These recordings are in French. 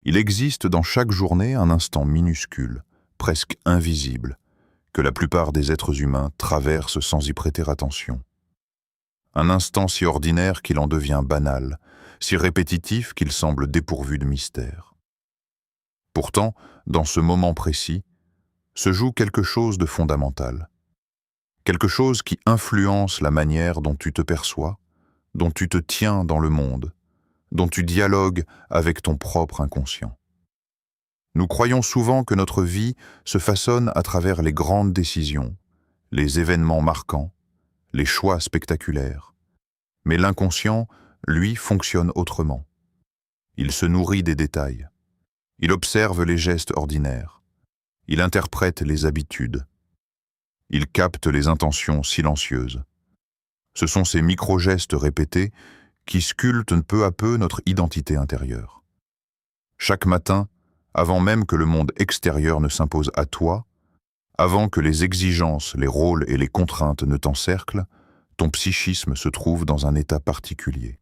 Il existe dans chaque journée un instant minuscule, presque invisible, que la plupart des êtres humains traversent sans y prêter attention. Un instant si ordinaire qu'il en devient banal, si répétitif qu'il semble dépourvu de mystère. Pourtant, dans ce moment précis, se joue quelque chose de fondamental. Quelque chose qui influence la manière dont tu te perçois, dont tu te tiens dans le monde, dont tu dialogues avec ton propre inconscient. Nous croyons souvent que notre vie se façonne à travers les grandes décisions, les événements marquants, les choix spectaculaires. Mais l'inconscient, lui, fonctionne autrement. Il se nourrit des détails. Il observe les gestes ordinaires. Il interprète les habitudes. Il capte les intentions silencieuses. Ce sont ces micro-gestes répétés qui sculptent peu à peu notre identité intérieure. Chaque matin, avant même que le monde extérieur ne s'impose à toi, avant que les exigences, les rôles et les contraintes ne t'encerclent, ton psychisme se trouve dans un état particulier.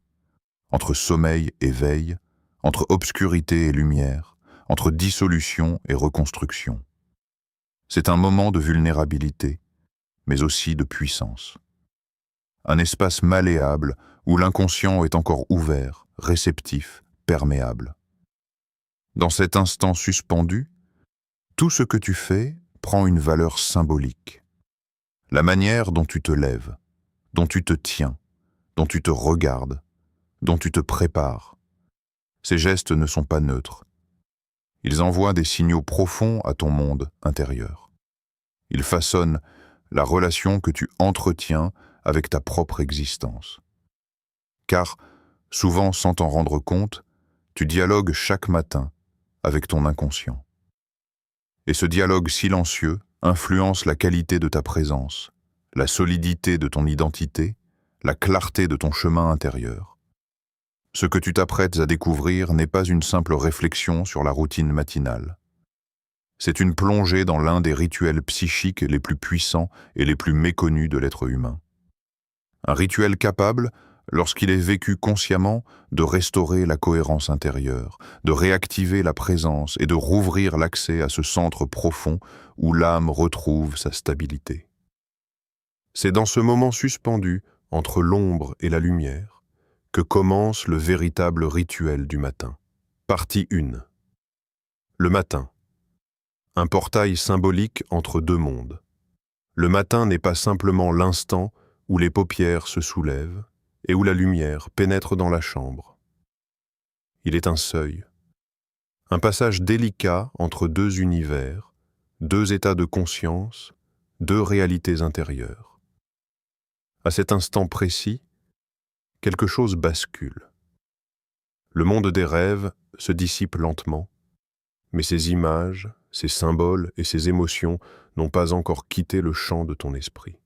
Entre sommeil et veille, entre obscurité et lumière, entre dissolution et reconstruction. C'est un moment de vulnérabilité, mais aussi de puissance. Un espace malléable où l'inconscient est encore ouvert, réceptif, perméable. Dans cet instant suspendu, tout ce que tu fais prend une valeur symbolique. La manière dont tu te lèves, dont tu te tiens, dont tu te regardes, dont tu te prépares. Ces gestes ne sont pas neutres. Ils envoient des signaux profonds à ton monde intérieur. Ils façonnent la relation que tu entretiens avec ta propre existence. Car, souvent sans t'en rendre compte, tu dialogues chaque matin avec ton inconscient. Et ce dialogue silencieux influence la qualité de ta présence, la solidité de ton identité, la clarté de ton chemin intérieur. Ce que tu t'apprêtes à découvrir n'est pas une simple réflexion sur la routine matinale. C'est une plongée dans l'un des rituels psychiques les plus puissants et les plus méconnus de l'être humain. Un rituel capable, lorsqu'il est vécu consciemment, de restaurer la cohérence intérieure, de réactiver la présence et de rouvrir l'accès à ce centre profond où l'âme retrouve sa stabilité. C'est dans ce moment suspendu, entre l'ombre et la lumière, que commence le véritable rituel du matin. Partie 1. Le matin. Un portail symbolique entre deux mondes. Le matin n'est pas simplement l'instant où les paupières se soulèvent et où la lumière pénètre dans la chambre. Il est un seuil, un passage délicat entre deux univers, deux états de conscience, deux réalités intérieures. À cet instant précis, quelque chose bascule. Le monde des rêves se dissipe lentement, mais ces images, ces symboles et ces émotions n'ont pas encore quitté le champ de ton esprit.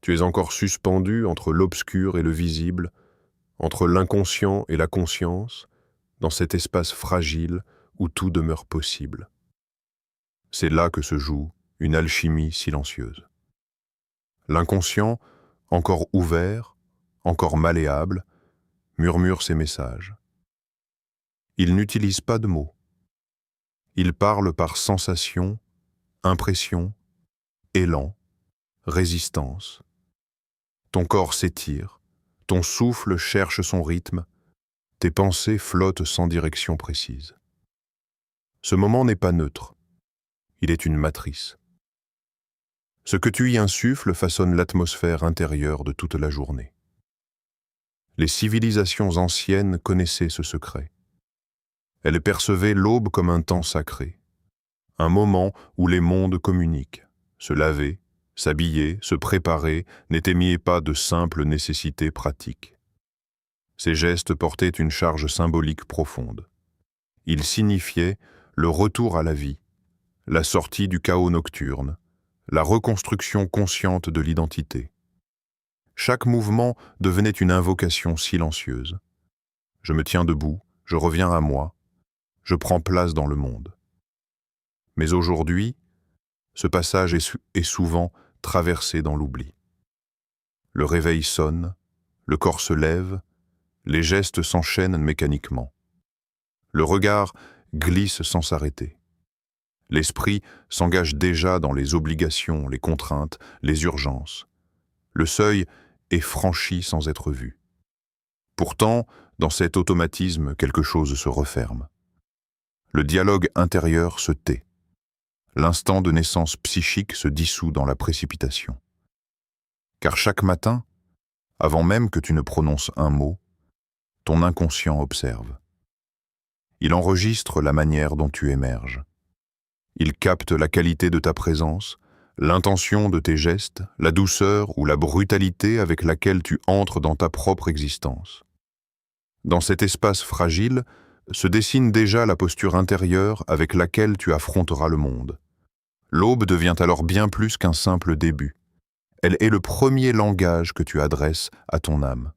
Tu es encore suspendu entre l'obscur et le visible, entre l'inconscient et la conscience, dans cet espace fragile où tout demeure possible. C'est là que se joue une alchimie silencieuse. L'inconscient, encore ouvert, encore malléable, murmure ses messages. Il n'utilise pas de mots. Il parle par sensation, impression, élan, résistance. Ton corps s'étire, ton souffle cherche son rythme, tes pensées flottent sans direction précise. Ce moment n'est pas neutre, il est une matrice. Ce que tu y insuffles façonne l'atmosphère intérieure de toute la journée. Les civilisations anciennes connaissaient ce secret. Elles percevaient l'aube comme un temps sacré, un moment où les mondes communiquent, se laver, s'habiller, se préparer n'étaient pas de simples nécessités pratiques. Ces gestes portaient une charge symbolique profonde. Ils signifiaient le retour à la vie, la sortie du chaos nocturne, la reconstruction consciente de l'identité. Chaque mouvement devenait une invocation silencieuse. Je me tiens debout, je reviens à moi, je prends place dans le monde. Mais aujourd'hui, ce passage est souvent traversé dans l'oubli. Le réveil sonne, le corps se lève, les gestes s'enchaînent mécaniquement. Le regard glisse sans s'arrêter. L'esprit s'engage déjà dans les obligations, les contraintes, les urgences. Le seuil est franchi sans être vu. Pourtant, dans cet automatisme, quelque chose se referme. Le dialogue intérieur se tait. L'instant de naissance psychique se dissout dans la précipitation. Car chaque matin, avant même que tu ne prononces un mot, ton inconscient observe. Il enregistre la manière dont tu émerges. Il capte la qualité de ta présence, l'intention de tes gestes, la douceur ou la brutalité avec laquelle tu entres dans ta propre existence. Dans cet espace fragile, se dessine déjà la posture intérieure avec laquelle tu affronteras le monde. L'aube devient alors bien plus qu'un simple début. Elle est le premier langage que tu adresses à ton âme.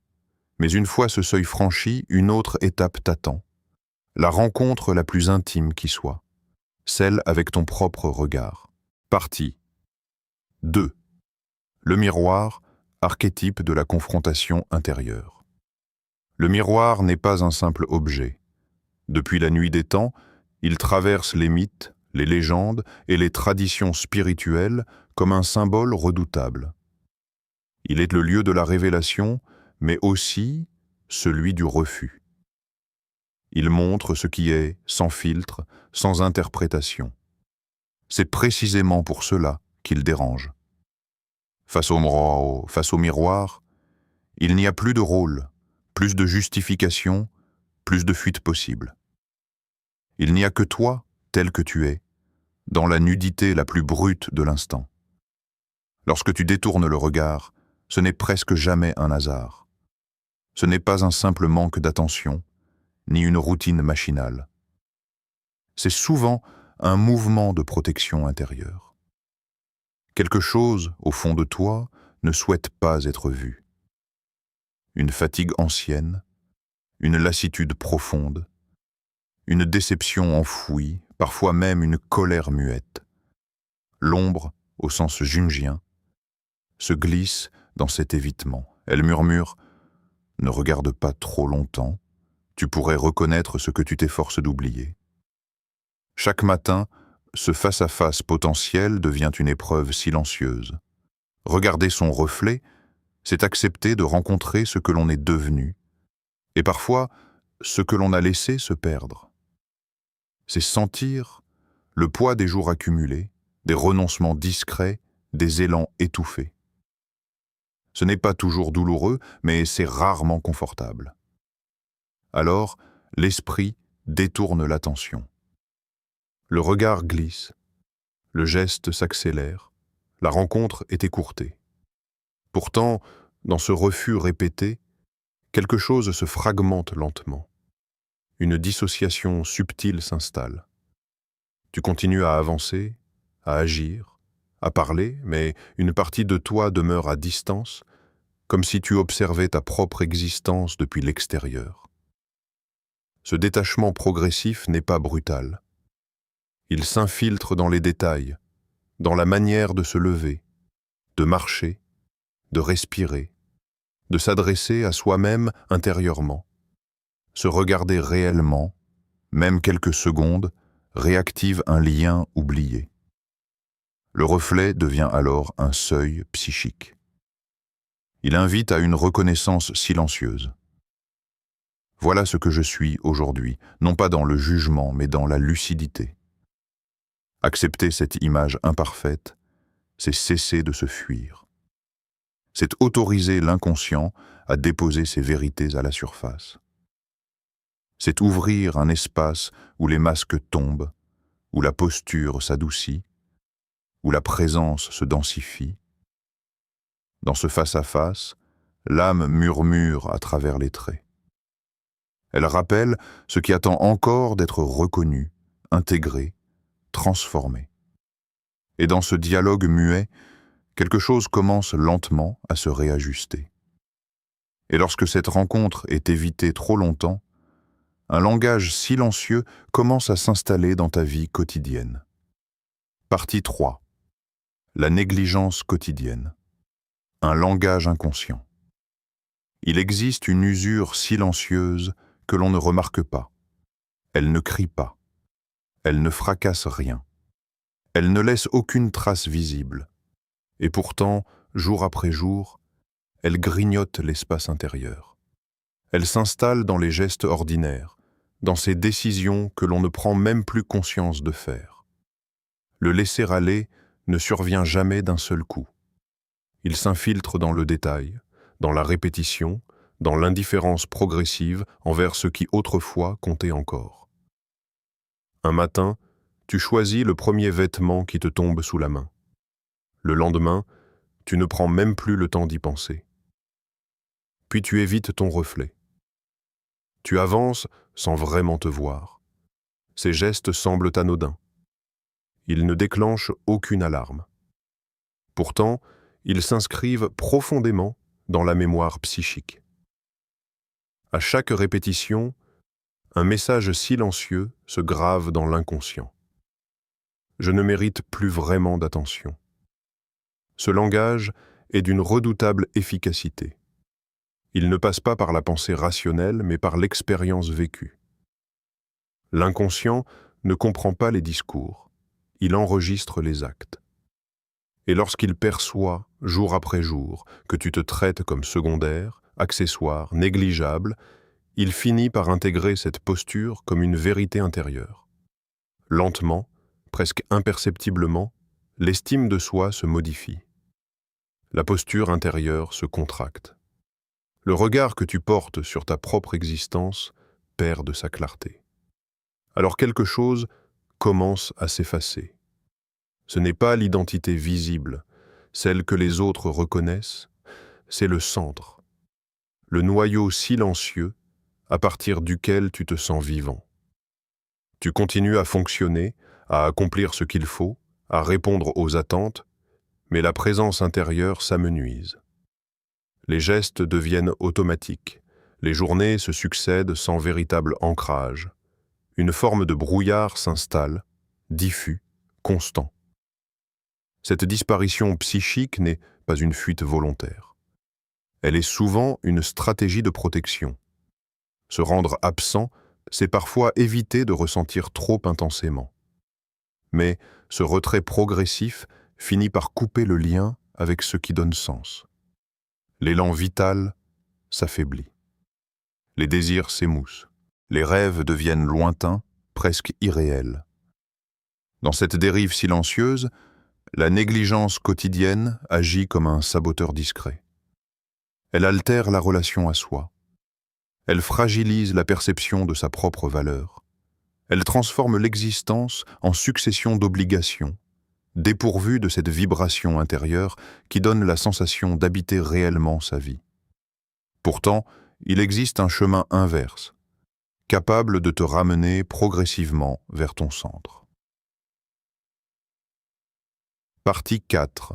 Mais une fois ce seuil franchi, une autre étape t'attend. La rencontre la plus intime qui soit. Celle avec ton propre regard. Partie 2. Le miroir, archétype de la confrontation intérieure. Le miroir n'est pas un simple objet. Depuis la nuit des temps, il traverse les mythes, les légendes et les traditions spirituelles comme un symbole redoutable. Il est le lieu de la révélation, mais aussi celui du refus. Il montre ce qui est sans filtre, sans interprétation. C'est précisément pour cela qu'il dérange. Face au miroir, il n'y a plus de rôle, plus de justification, plus de fuite possible. Il n'y a que toi, tel que tu es, dans la nudité la plus brute de l'instant. Lorsque tu détournes le regard, ce n'est presque jamais un hasard. Ce n'est pas un simple manque d'attention, ni une routine machinale. C'est souvent un mouvement de protection intérieure. Quelque chose, au fond de toi, ne souhaite pas être vu. Une fatigue ancienne, une lassitude profonde, une déception enfouie, parfois même une colère muette. L'ombre, au sens jungien, se glisse dans cet évitement. Elle murmure « Ne regarde pas trop longtemps, tu pourrais reconnaître ce que tu t'efforces d'oublier. » Chaque matin, ce face-à-face potentiel devient une épreuve silencieuse. Regarder son reflet, c'est accepter de rencontrer ce que l'on est devenu, et parfois ce que l'on a laissé se perdre. C'est sentir le poids des jours accumulés, des renoncements discrets, des élans étouffés. Ce n'est pas toujours douloureux, mais c'est rarement confortable. Alors, l'esprit détourne l'attention. Le regard glisse, le geste s'accélère, la rencontre est écourtée. Pourtant, dans ce refus répété, quelque chose se fragmente lentement. Une dissociation subtile s'installe. Tu continues à avancer, à agir, à parler, mais une partie de toi demeure à distance, comme si tu observais ta propre existence depuis l'extérieur. Ce détachement progressif n'est pas brutal. Il s'infiltre dans les détails, dans la manière de se lever, de marcher, de respirer, de s'adresser à soi-même intérieurement. Se regarder réellement, même quelques secondes, réactive un lien oublié. Le reflet devient alors un seuil psychique. Il invite à une reconnaissance silencieuse. Voilà ce que je suis aujourd'hui, non pas dans le jugement, mais dans la lucidité. Accepter cette image imparfaite, c'est cesser de se fuir. C'est autoriser l'inconscient à déposer ses vérités à la surface. C'est ouvrir un espace où les masques tombent, où la posture s'adoucit, où la présence se densifie. Dans ce face-à-face, l'âme murmure à travers les traits. Elle rappelle ce qui attend encore d'être reconnu, intégré, transformé. Et dans ce dialogue muet, quelque chose commence lentement à se réajuster. Et lorsque cette rencontre est évitée trop longtemps, un langage silencieux commence à s'installer dans ta vie quotidienne. Partie 3. La négligence quotidienne. Un langage inconscient. Il existe une usure silencieuse que l'on ne remarque pas. Elle ne crie pas. Elle ne fracasse rien. Elle ne laisse aucune trace visible. Et pourtant, jour après jour, elle grignote l'espace intérieur. Elle s'installe dans les gestes ordinaires, dans ces décisions que l'on ne prend même plus conscience de faire. Le laisser-aller ne survient jamais d'un seul coup. Il s'infiltre dans le détail, dans la répétition, dans l'indifférence progressive envers ce qui autrefois comptait encore. Un matin, tu choisis le premier vêtement qui te tombe sous la main. Le lendemain, tu ne prends même plus le temps d'y penser. Puis tu évites ton reflet. Tu avances sans vraiment te voir. Ces gestes semblent anodins. Ils ne déclenchent aucune alarme. Pourtant, ils s'inscrivent profondément dans la mémoire psychique. À chaque répétition, un message silencieux se grave dans l'inconscient. Je ne mérite plus vraiment d'attention. Ce langage est d'une redoutable efficacité. Il ne passe pas par la pensée rationnelle, mais par l'expérience vécue. L'inconscient ne comprend pas les discours, il enregistre les actes. Et lorsqu'il perçoit, jour après jour, que tu te traites comme secondaire, accessoire, négligeable, il finit par intégrer cette posture comme une vérité intérieure. Lentement, presque imperceptiblement, l'estime de soi se modifie. La posture intérieure se contracte. Le regard que tu portes sur ta propre existence perd de sa clarté. Alors quelque chose commence à s'effacer. Ce n'est pas l'identité visible, celle que les autres reconnaissent, c'est le centre, le noyau silencieux à partir duquel tu te sens vivant. Tu continues à fonctionner, à accomplir ce qu'il faut, à répondre aux attentes, mais la présence intérieure s'amenuise. Les gestes deviennent automatiques, les journées se succèdent sans véritable ancrage. Une forme de brouillard s'installe, diffus, constant. Cette disparition psychique n'est pas une fuite volontaire. Elle est souvent une stratégie de protection. Se rendre absent, c'est parfois éviter de ressentir trop intensément. Mais ce retrait progressif finit par couper le lien avec ce qui donne sens. L'élan vital s'affaiblit. Les désirs s'émoussent. Les rêves deviennent lointains, presque irréels. Dans cette dérive silencieuse, la négligence quotidienne agit comme un saboteur discret. Elle altère la relation à soi. Elle fragilise la perception de sa propre valeur. Elle transforme l'existence en succession d'obligations, dépourvues de cette vibration intérieure qui donne la sensation d'habiter réellement sa vie. Pourtant, il existe un chemin inverse, capable de te ramener progressivement vers ton centre. Partie 4.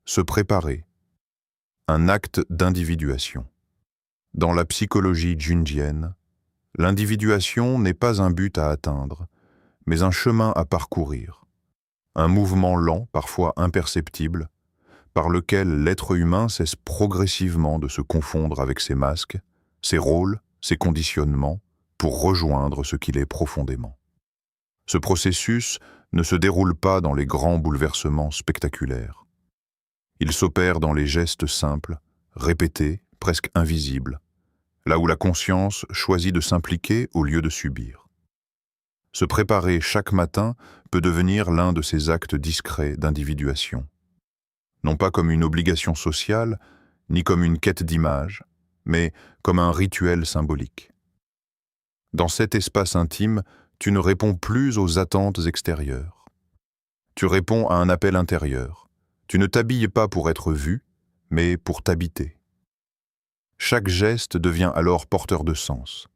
Se préparer. Un acte d'individuation. Dans la psychologie jungienne, l'individuation n'est pas un but à atteindre, mais un chemin à parcourir. Un mouvement lent, parfois imperceptible, par lequel l'être humain cesse progressivement de se confondre avec ses masques, ses rôles, ses conditionnements, pour rejoindre ce qu'il est profondément. Ce processus ne se déroule pas dans les grands bouleversements spectaculaires. Il s'opère dans les gestes simples, répétés, presque invisibles, là où la conscience choisit de s'impliquer au lieu de subir. Se préparer chaque matin peut devenir l'un de ces actes discrets d'individuation. Non pas comme une obligation sociale, ni comme une quête d'image, mais comme un rituel symbolique. Dans cet espace intime, tu ne réponds plus aux attentes extérieures. Tu réponds à un appel intérieur. Tu ne t'habilles pas pour être vu, mais pour t'habiter. Chaque geste devient alors porteur de sens.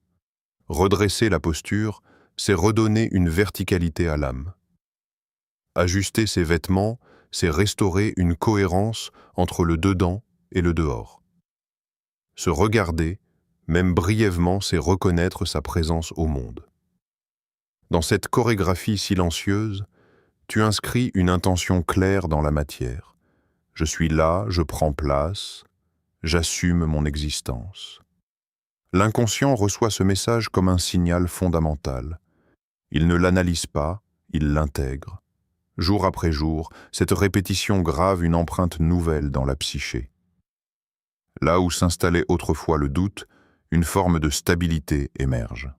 Redresser la posture, c'est redonner une verticalité à l'âme. Ajuster ses vêtements, c'est restaurer une cohérence entre le dedans et le dehors. Se regarder, même brièvement, c'est reconnaître sa présence au monde. Dans cette chorégraphie silencieuse, tu inscris une intention claire dans la matière. Je suis là, je prends place, j'assume mon existence. L'inconscient reçoit ce message comme un signal fondamental. Il ne l'analyse pas, il l'intègre. Jour après jour, cette répétition grave une empreinte nouvelle dans la psyché. Là où s'installait autrefois le doute, une forme de stabilité émerge.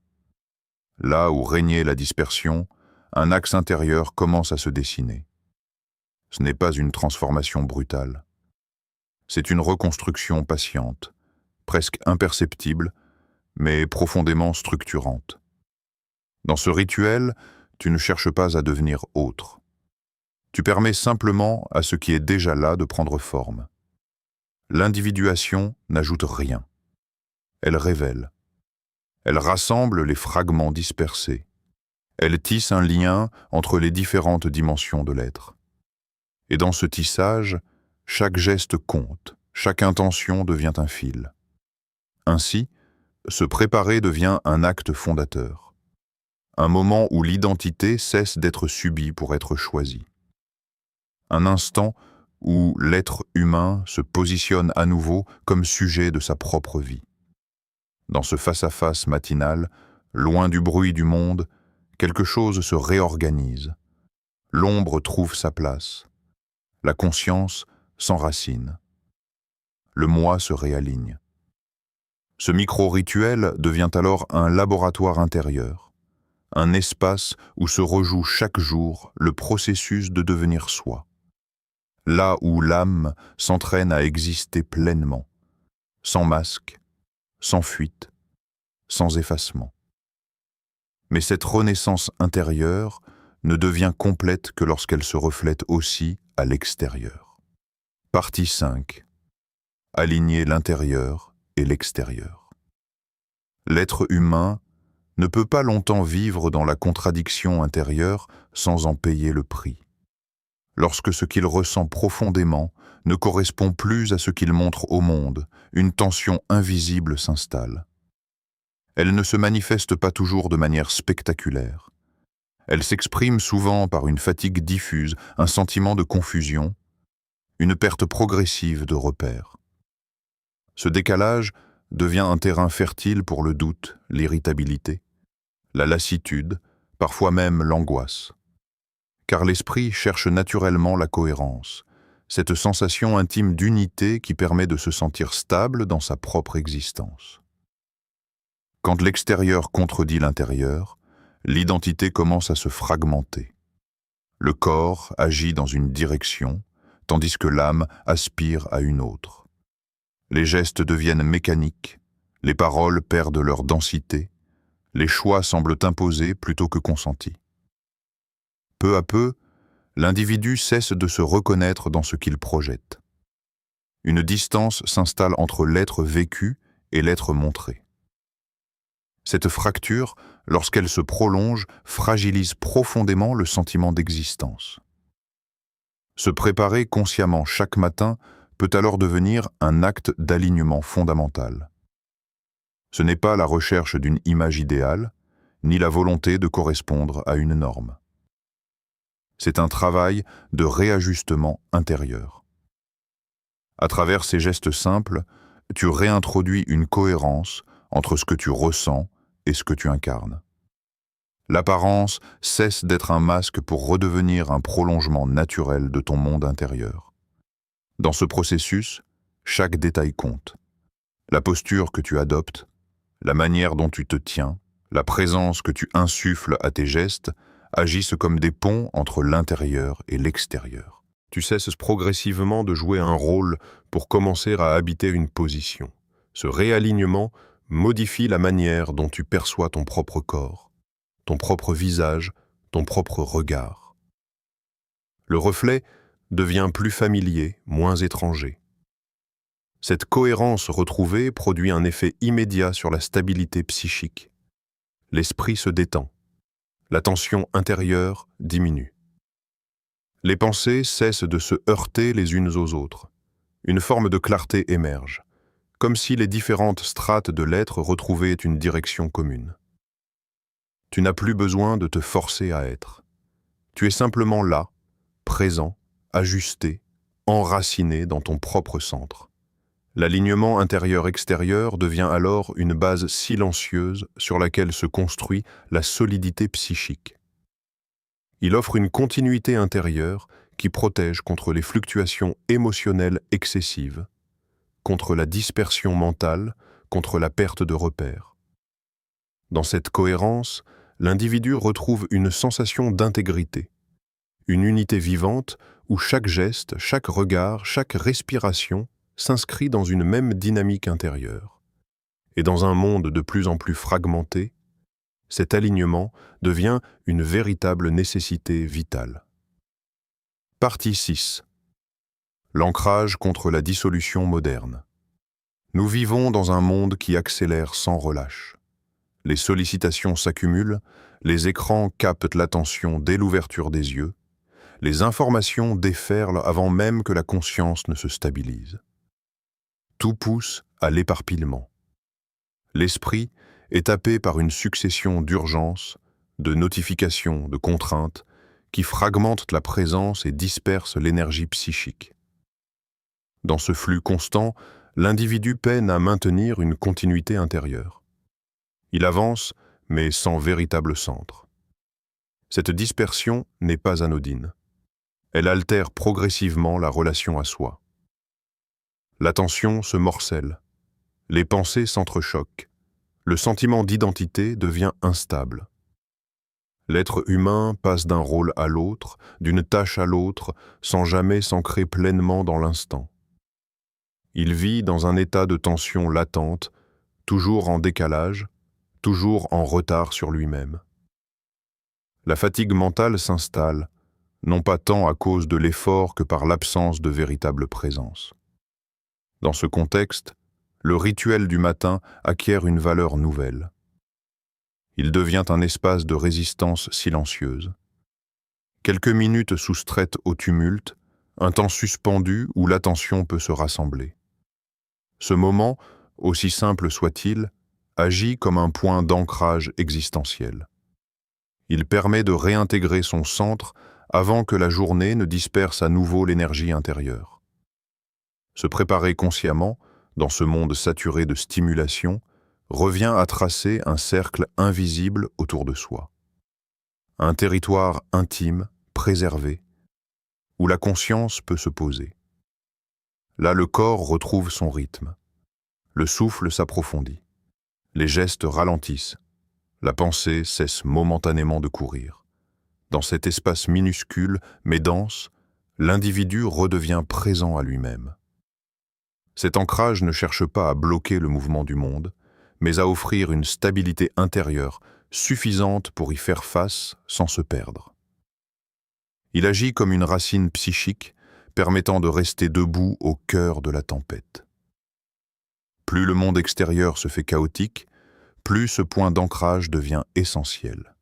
Là où régnait la dispersion, un axe intérieur commence à se dessiner. Ce n'est pas une transformation brutale. C'est une reconstruction patiente, presque imperceptible, mais profondément structurante. Dans ce rituel, tu ne cherches pas à devenir autre. Tu permets simplement à ce qui est déjà là de prendre forme. L'individuation n'ajoute rien. Elle révèle. Elle rassemble les fragments dispersés. Elle tisse un lien entre les différentes dimensions de l'être. Et dans ce tissage, chaque geste compte, chaque intention devient un fil. Ainsi, se préparer devient un acte fondateur. Un moment où l'identité cesse d'être subie pour être choisie. Un instant où l'être humain se positionne à nouveau comme sujet de sa propre vie. Dans ce face-à-face matinal, loin du bruit du monde, quelque chose se réorganise. L'ombre trouve sa place. La conscience s'enracine. Le moi se réaligne. Ce micro-rituel devient alors un laboratoire intérieur, un espace où se rejoue chaque jour le processus de devenir soi. Là où l'âme s'entraîne à exister pleinement, sans masque, sans fuite, sans effacement. Mais cette renaissance intérieure ne devient complète que lorsqu'elle se reflète aussi à l'extérieur. Partie 5. Aligner l'intérieur et l'extérieur. L'être humain ne peut pas longtemps vivre dans la contradiction intérieure sans en payer le prix. Lorsque ce qu'il ressent profondément ne correspond plus à ce qu'il montre au monde, une tension invisible s'installe. Elle ne se manifeste pas toujours de manière spectaculaire. Elle s'exprime souvent par une fatigue diffuse, un sentiment de confusion, une perte progressive de repères. Ce décalage devient un terrain fertile pour le doute, l'irritabilité, la lassitude, parfois même l'angoisse. Car l'esprit cherche naturellement la cohérence, cette sensation intime d'unité qui permet de se sentir stable dans sa propre existence. Quand l'extérieur contredit l'intérieur, l'identité commence à se fragmenter. Le corps agit dans une direction, tandis que l'âme aspire à une autre. Les gestes deviennent mécaniques, les paroles perdent leur densité, les choix semblent imposés plutôt que consentis. Peu à peu, l'individu cesse de se reconnaître dans ce qu'il projette. Une distance s'installe entre l'être vécu et l'être montré. Cette fracture, lorsqu'elle se prolonge, fragilise profondément le sentiment d'existence. Se préparer consciemment chaque matin peut alors devenir un acte d'alignement fondamental. Ce n'est pas la recherche d'une image idéale, ni la volonté de correspondre à une norme. C'est un travail de réajustement intérieur. À travers ces gestes simples, tu réintroduis une cohérence entre ce que tu ressens et ce que tu incarnes. L'apparence cesse d'être un masque pour redevenir un prolongement naturel de ton monde intérieur. Dans ce processus, chaque détail compte. La posture que tu adoptes, la manière dont tu te tiens, la présence que tu insuffles à tes gestes agissent comme des ponts entre l'intérieur et l'extérieur. Tu cesses progressivement de jouer un rôle pour commencer à habiter une position. Ce réalignement modifie la manière dont tu perçois ton propre corps, ton propre visage, ton propre regard. Le reflet devient plus familier, moins étranger. Cette cohérence retrouvée produit un effet immédiat sur la stabilité psychique. L'esprit se détend. La tension intérieure diminue. Les pensées cessent de se heurter les unes aux autres. Une forme de clarté émerge, comme si les différentes strates de l'être retrouvaient une direction commune. Tu n'as plus besoin de te forcer à être. Tu es simplement là, présent, ajusté, enraciné dans ton propre centre. L'alignement intérieur-extérieur devient alors une base silencieuse sur laquelle se construit la solidité psychique. Il offre une continuité intérieure qui protège contre les fluctuations émotionnelles excessives, contre la dispersion mentale, contre la perte de repères. Dans cette cohérence, l'individu retrouve une sensation d'intégrité, une unité vivante où chaque geste, chaque regard, chaque respiration s'inscrit dans une même dynamique intérieure. Et dans un monde de plus en plus fragmenté, cet alignement devient une véritable nécessité vitale. Partie 6. L'ancrage contre la dissolution moderne. Nous vivons dans un monde qui accélère sans relâche. Les sollicitations s'accumulent, les écrans captent l'attention dès l'ouverture des yeux, les informations déferlent avant même que la conscience ne se stabilise. Tout pousse à l'éparpillement. L'esprit est happé par une succession d'urgences, de notifications, de contraintes, qui fragmentent la présence et dispersent l'énergie psychique. Dans ce flux constant, l'individu peine à maintenir une continuité intérieure. Il avance, mais sans véritable centre. Cette dispersion n'est pas anodine. Elle altère progressivement la relation à soi. L'attention se morcelle, les pensées s'entrechoquent, le sentiment d'identité devient instable. L'être humain passe d'un rôle à l'autre, d'une tâche à l'autre, sans jamais s'ancrer pleinement dans l'instant. Il vit dans un état de tension latente, toujours en décalage, toujours en retard sur lui-même. La fatigue mentale s'installe, non pas tant à cause de l'effort que par l'absence de véritable présence. Dans ce contexte, le rituel du matin acquiert une valeur nouvelle. Il devient un espace de résistance silencieuse. Quelques minutes soustraites au tumulte, un temps suspendu où l'attention peut se rassembler. Ce moment, aussi simple soit-il, agit comme un point d'ancrage existentiel. Il permet de réintégrer son centre avant que la journée ne disperse à nouveau l'énergie intérieure. Se préparer consciemment, dans ce monde saturé de stimulation, revient à tracer un cercle invisible autour de soi. Un territoire intime, préservé, où la conscience peut se poser. Là, le corps retrouve son rythme. Le souffle s'approfondit. Les gestes ralentissent. La pensée cesse momentanément de courir. Dans cet espace minuscule, mais dense, l'individu redevient présent à lui-même. Cet ancrage ne cherche pas à bloquer le mouvement du monde, mais à offrir une stabilité intérieure suffisante pour y faire face sans se perdre. Il agit comme une racine psychique permettant de rester debout au cœur de la tempête. Plus le monde extérieur se fait chaotique, plus ce point d'ancrage devient essentiel.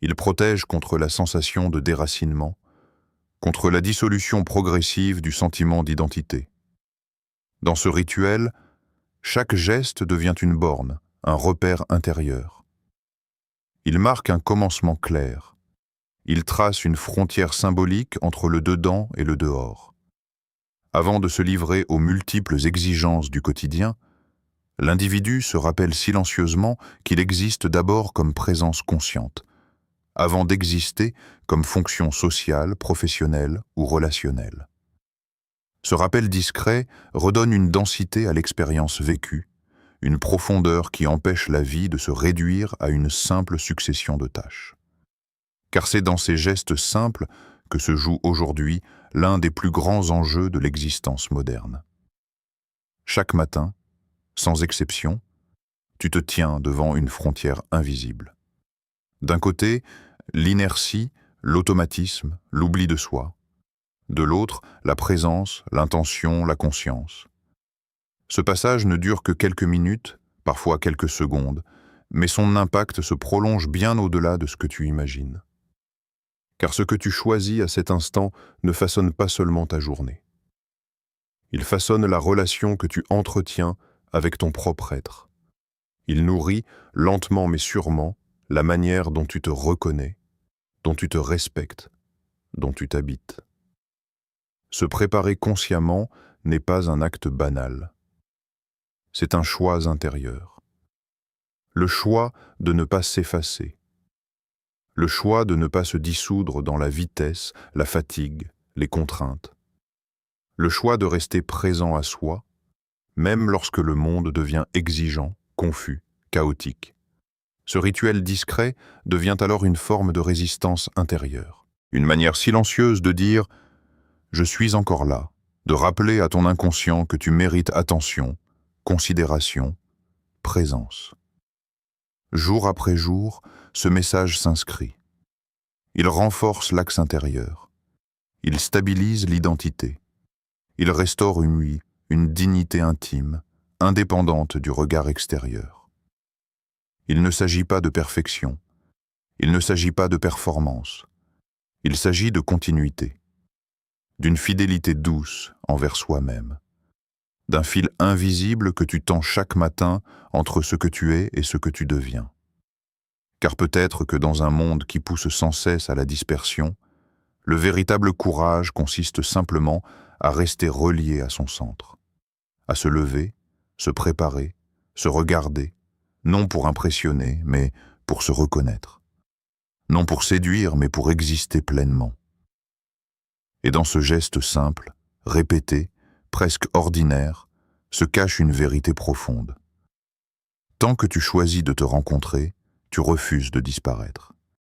Il protège contre la sensation de déracinement, contre la dissolution progressive du sentiment d'identité. Dans ce rituel, chaque geste devient une borne, un repère intérieur. Il marque un commencement clair. Il trace une frontière symbolique entre le dedans et le dehors. Avant de se livrer aux multiples exigences du quotidien, l'individu se rappelle silencieusement qu'il existe d'abord comme présence consciente, avant d'exister comme fonction sociale, professionnelle ou relationnelle. Ce rappel discret redonne une densité à l'expérience vécue, une profondeur qui empêche la vie de se réduire à une simple succession de tâches. Car c'est dans ces gestes simples que se joue aujourd'hui l'un des plus grands enjeux de l'existence moderne. Chaque matin, sans exception, tu te tiens devant une frontière invisible. D'un côté, l'inertie, l'automatisme, l'oubli de soi. De l'autre, la présence, l'intention, la conscience. Ce passage ne dure que quelques minutes, parfois quelques secondes, mais son impact se prolonge bien au-delà de ce que tu imagines. Car ce que tu choisis à cet instant ne façonne pas seulement ta journée. Il façonne la relation que tu entretiens avec ton propre être. Il nourrit, lentement mais sûrement, la manière dont tu te reconnais, dont tu te respectes, dont tu t'habites. Se préparer consciemment n'est pas un acte banal. C'est un choix intérieur. Le choix de ne pas s'effacer. Le choix de ne pas se dissoudre dans la vitesse, la fatigue, les contraintes. Le choix de rester présent à soi, même lorsque le monde devient exigeant, confus, chaotique. Ce rituel discret devient alors une forme de résistance intérieure. Une manière silencieuse de dire « je suis encore là », de rappeler à ton inconscient que tu mérites attention, considération, présence. Jour après jour, ce message s'inscrit. Il renforce l'axe intérieur. Il stabilise l'identité. Il restaure une dignité intime, indépendante du regard extérieur. Il ne s'agit pas de perfection. Il ne s'agit pas de performance. Il s'agit de continuité, d'une fidélité douce envers soi-même, d'un fil invisible que tu tends chaque matin entre ce que tu es et ce que tu deviens. Car peut-être que dans un monde qui pousse sans cesse à la dispersion, le véritable courage consiste simplement à rester relié à son centre, à se lever, se préparer, se regarder, non pour impressionner, mais pour se reconnaître, non pour séduire, mais pour exister pleinement. Et dans ce geste simple, répété, presque ordinaire, se cache une vérité profonde. Tant que tu choisis de te rencontrer, tu refuses de disparaître.